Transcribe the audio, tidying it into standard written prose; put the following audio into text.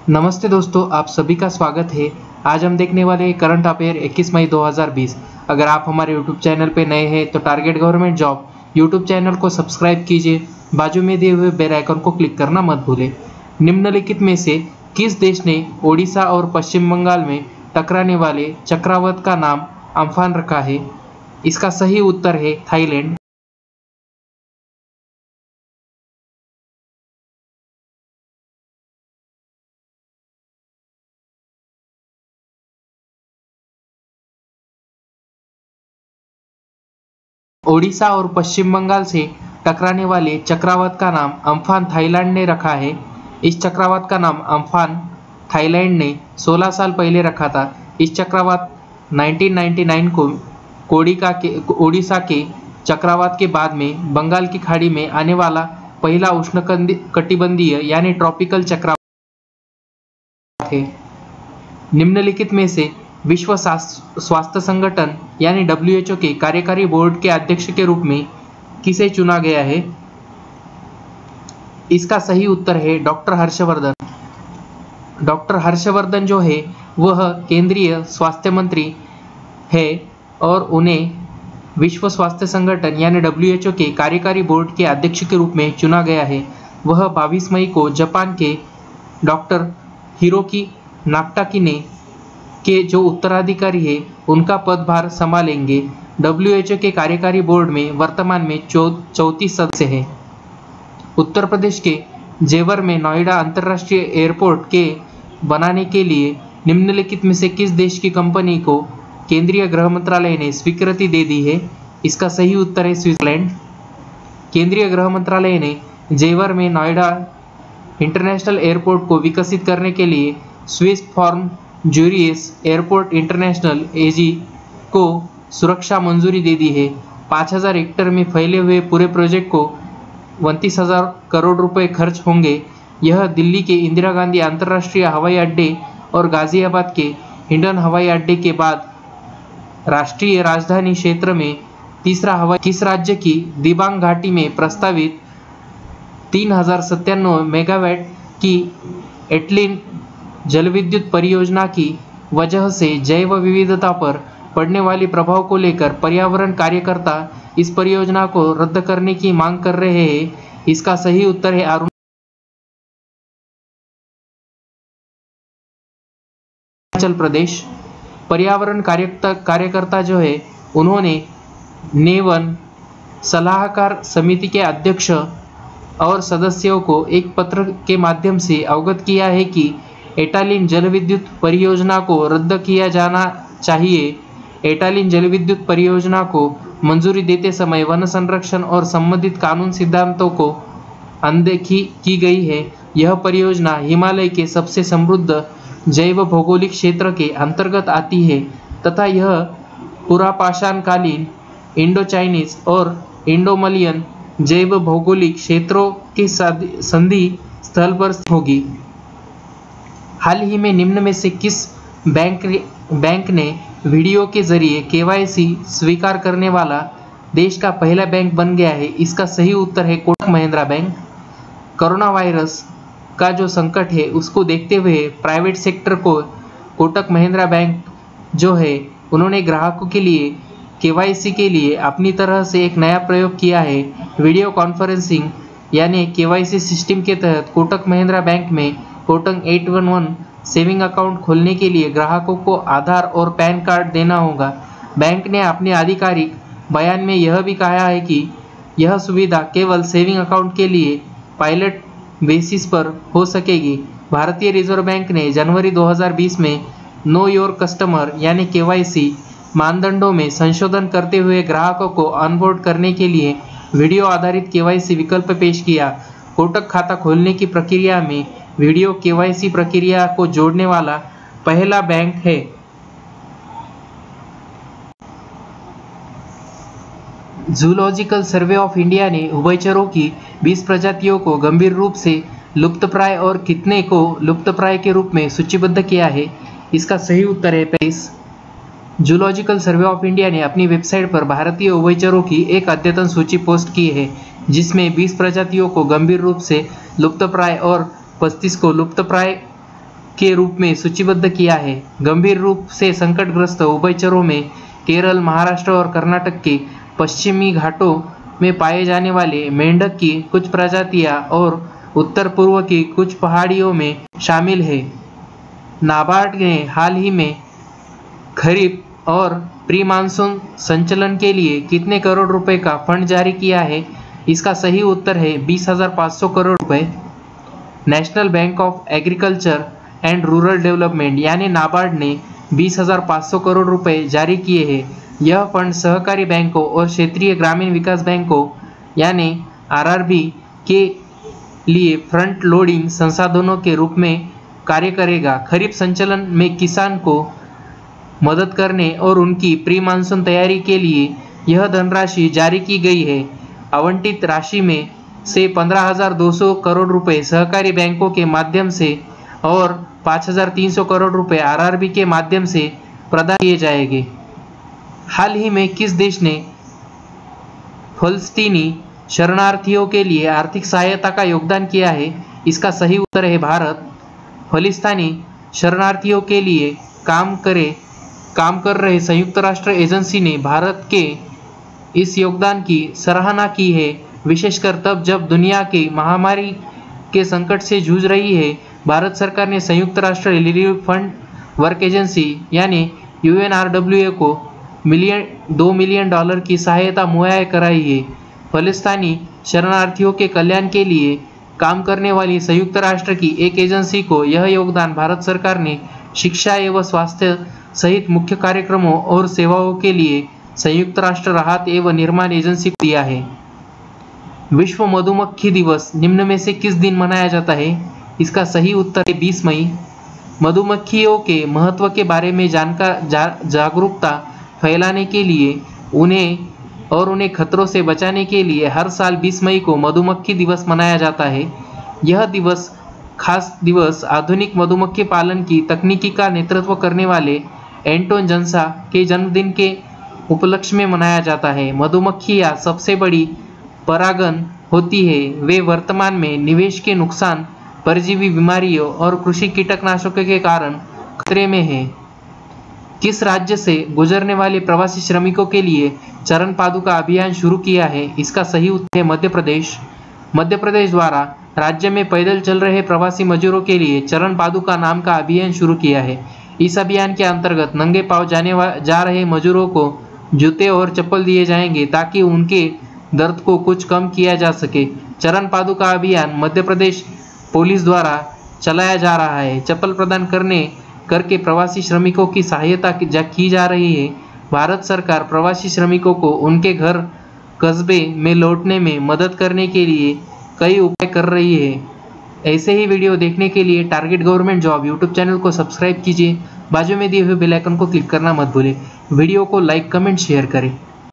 नमस्ते दोस्तों, आप सभी का स्वागत है। आज हम देखने वाले हैं करंट अफेयर 21 मई 2020। अगर आप हमारे यूट्यूब चैनल पे नए हैं तो target government job YouTube channel को सब्सक्राइब कीजिए, बाजू में दिए हुए बेल आइकन को क्लिक करना मत भूलें। निम्नलिखित में से किस देश ने ओडिशा और पश्चिम बंगाल में टकराने वाले चक्रवात का नाम अम्फान रखा है? इसका सही उत्तर है थाईलैंड। ओडिशा और पश्चिम बंगाल से टकराने वाले चक्रवात का नाम अम्फान थाईलैंड ने रखा है। इस चक्रवात का नाम अम्फान थाईलैंड ने 16 साल पहले रखा था। इस चक्रवात 1999 को ओडिशा के चक्रवात के बाद में बंगाल की खाड़ी में आने वाला पहला उष्णकटिबंधीय यानी ट्रॉपिकल चक्रवात है। निम्नलिखित में से विश्व स्वास्थ्य संगठन यानी WHO के कार्यकारी बोर्ड के अध्यक्ष के रूप में किसे चुना गया है? इसका सही उत्तर है डॉक्टर हर्षवर्धन। डॉक्टर हर्षवर्धन जो है वह केंद्रीय स्वास्थ्य मंत्री है और उन्हें विश्व स्वास्थ्य संगठन यानी WHO के कार्यकारी बोर्ड के अध्यक्ष के रूप में चुना गया है। वह 22 मई को जापान के डॉक्टर हिरोकी नाकाटानी के जो उत्तराधिकारी है उनका पदभार संभालेंगे। WHO के कार्यकारी बोर्ड में वर्तमान में 34 सदस्य हैं। उत्तर प्रदेश के जेवर में नोएडा अंतर्राष्ट्रीय एयरपोर्ट के बनाने के लिए निम्नलिखित में से किस देश की कंपनी को केंद्रीय गृह मंत्रालय ने स्वीकृति दे दी है? इसका सही उत्तर है स्विट्जरलैंड। केंद्रीय गृह मंत्रालय ने जेवर में नोएडा इंटरनेशनल एयरपोर्ट को विकसित करने के लिए स्विस फॉर्म जूरियस एयरपोर्ट इंटरनेशनल एजी को सुरक्षा मंजूरी दे दी है। 5000 हेक्टेयर में फैले हुए पूरे प्रोजेक्ट को 29,000 करोड़ रुपए खर्च होंगे। यह दिल्ली के इंदिरा गांधी अंतर्राष्ट्रीय हवाई अड्डे और गाजियाबाद के हिंडन हवाई अड्डे के बाद राष्ट्रीय राजधानी क्षेत्र में तीसरा हवाई किस राज्य की दिबांग घाटी में प्रस्तावित 3097 मेगावाट की एटलिन जलविद्युत परियोजना की वजह से जैव विविधता पर पड़ने वाले प्रभाव को लेकर पर्यावरण कार्यकर्ता इस परियोजना को रद्द करने की मांग कर रहे हैं? इसका सही उत्तर है अरुणाचल प्रदेश। पर्यावरण कार्यकर्ता जो है उन्होंने नेवन सलाहकार समिति के अध्यक्ष और सदस्यों को एक पत्र के माध्यम से अवगत किया है कि एटालिन जलविद्युत परियोजना को रद्द किया जाना चाहिए। एटालिन जलविद्युत परियोजना को मंजूरी देते समय वन संरक्षण और संबंधित कानून सिद्धांतों को अनदेखी की गई है। यह परियोजना हिमालय के सबसे समृद्ध जैव भौगोलिक क्षेत्र के अंतर्गत आती है तथा यह पुरापाषाणकालीन इंडो चाइनीज और इंडो मलयन जैव भौगोलिक क्षेत्रों के संधि स्थल पर होगी। हाल ही में निम्न में से किस बैंक ने वीडियो के जरिए KYC स्वीकार करने वाला देश का पहला बैंक बन गया है? इसका सही उत्तर है Kotak Mahindra bank. Corona virus का जो संकट है उसको देखते हुए प्राइवेट सेक्टर को कोटक महिंद्रा बैंक जो है उन्होंने ग्राहकों के लिए KYC के लिए अपनी तरह से एक नया प्रयोग किया है। वीडियो कॉन्फ्रेंसिंग यानी KYC सिस्टम के तहत कोटक महिंद्रा बैंक में कोटक 811 सेविंग अकाउंट खोलने के लिए ग्राहकों को आधार और पैन कार्ड देना होगा। बैंक ने अपने आधिकारिक बयान में यह भी कहा है कि यह सुविधा केवल सेविंग अकाउंट के लिए पायलट बेसिस पर हो सकेगी। भारतीय रिजर्व बैंक ने जनवरी 2020 में नो योर कस्टमर यानी KYC मानदंडों में संशोधन करते हुए ग्राहकों को ऑनबोर्ड करने के लिए वीडियो आधारित KYC विकल्प पेश किया। कोटक खाता खोलने की प्रक्रिया में वीडियो KYC प्रक्रिया को जोड़ने वाला पहला बैंक है। जूलॉजिकल सर्वे ऑफ इंडिया ने उभयचरों की 20 प्रजातियों को गंभीर रूप से लुप्तप्राय और कितने को लुप्तप्राय के रूप में सूचीबद्ध किया है? इसका सही उत्तर है 25। जूलॉजिकल सर्वे ऑफ इंडिया ने अपनी वेबसाइट पर भारतीय उभयचरों की एक अद्यतन सूची पोस्ट की है जिसमें 20 प्रजातियों को गंभीर रूप से लुप्तप्राय और 35 को लुप्तप्राय के रूप में सूचीबद्ध किया है। गंभीर रूप से संकटग्रस्त उभयचरों में केरल, महाराष्ट्र और कर्नाटक के पश्चिमी घाटों में पाए जाने वाले मेंढक की कुछ प्रजातियां और उत्तर पूर्व की कुछ पहाड़ियों में शामिल है। नाबार्ड ने हाल ही में खरीफ और प्री मानसून संचलन के लिए कितने करोड़ रुपए का फंड जारी किया है? इसका सही उत्तर है 20,500 करोड़ रुपए। National bank of agriculture and rural development यानी नाबार्ड ने 20,500 करोड़ रुपए जारी किए हैं। यह फंड सहकारी बैंकों और क्षेत्रीय ग्रामीण विकास बैंकों यानी आरआरबी के लिए फ्रंट लोडिंग संसाधनों के रूप में कार्य करेगा। खरीफ संचलन में किसान को मदद करने और उनकी प्री मानसून तैयारी के लिए यह धनराशि जारी की गई है। आवंटित राशि में से 15,200 करोड़ रुपए सहकारी बैंकों के माध्यम से और 5,300 करोड़ रुपए आरआरबी के माध्यम से प्रदान किए जाएंगे। हाल ही में किस देश ने फलस्तीनी शरणार्थियों के लिए आर्थिक सहायता का योगदान किया है? इसका सही उत्तर है भारत। फलस्तीनी शरणार्थियों के लिए काम कर रहे संयुक्त राष्ट्र एजेंसी ने भारत के इस योगदान की सराहना की है, विशेषकर तब जब दुनिया की महामारी के संकट से जूझ रही है। भारत सरकार ने संयुक्त राष्ट्र रिलीफ फंड वर्क एजेंसी यानी UNRWA को $2 मिलियन की सहायता मुहैया कराई है। फलस्तीनी शरणार्थियों के कल्याण के लिए काम करने वाली संयुक्त राष्ट्र की एक एजेंसी को यह योगदान भारत सरकार ने शिक्षा एवं स्वास्थ्य सहित मुख्य कार्यक्रमों और सेवाओं के लिए संयुक्त राष्ट्र राहत एवं निर्माण एजेंसी को दिया है। विश्व मधुमक्खी दिवस निम्न में से किस दिन मनाया जाता है? इसका सही उत्तर है 20 मई। मधुमक्खियों के महत्व के बारे में जागरूकता फैलाने के लिए उन्हें खतरों से बचाने के लिए हर साल 20 मई को मधुमक्खी दिवस मनाया जाता है। यह खास दिवस आधुनिक मधुमक्खी पालन की तकनीकी का नेतृत्व करने वाले एंटोन जंसा के जन्मदिन के उपलक्ष्य में मनाया जाता है। मधुमक्खियां सबसे बड़ी परागण होती है। वे वर्तमान में निवेश के नुकसान, परजीवी बीमारियों और कृषि कीटनाशकों के कारण खतरे में है। किस राज्य से गुजरने वाले प्रवासी श्रमिकों के लिए चरण पादुका अभियान शुरू किया है? इसका सही उत्तर है मध्य प्रदेश। मध्य प्रदेश द्वारा राज्य में पैदल चल रहे प्रवासी मजदूरों के लिए चरण पादुका नाम का अभियान शुरू किया है। इस अभियान के अंतर्गत नंगे पांव जा रहे मजदूरों को जूते और चप्पल दिए जाएंगे ताकि उनके दर्द को कुछ कम किया जा सके। चरण पादुका अभियान मध्य प्रदेश पुलिस द्वारा चलाया जा रहा है। चप्पल प्रदान करके प्रवासी श्रमिकों की सहायता की जा रही है। भारत सरकार प्रवासी श्रमिकों को उनके घर कस्बे में लौटने में मदद करने के लिए कई उपाय कर रही है। ऐसे ही वीडियो देखने के लिए target government job YouTube channel को सब्सक्राइब कीजिए। बाजू में दिए हुए बेल आइकन को क्लिक करना मत भूलें। वीडियो को लाइक, कमेंट, शेयर करें।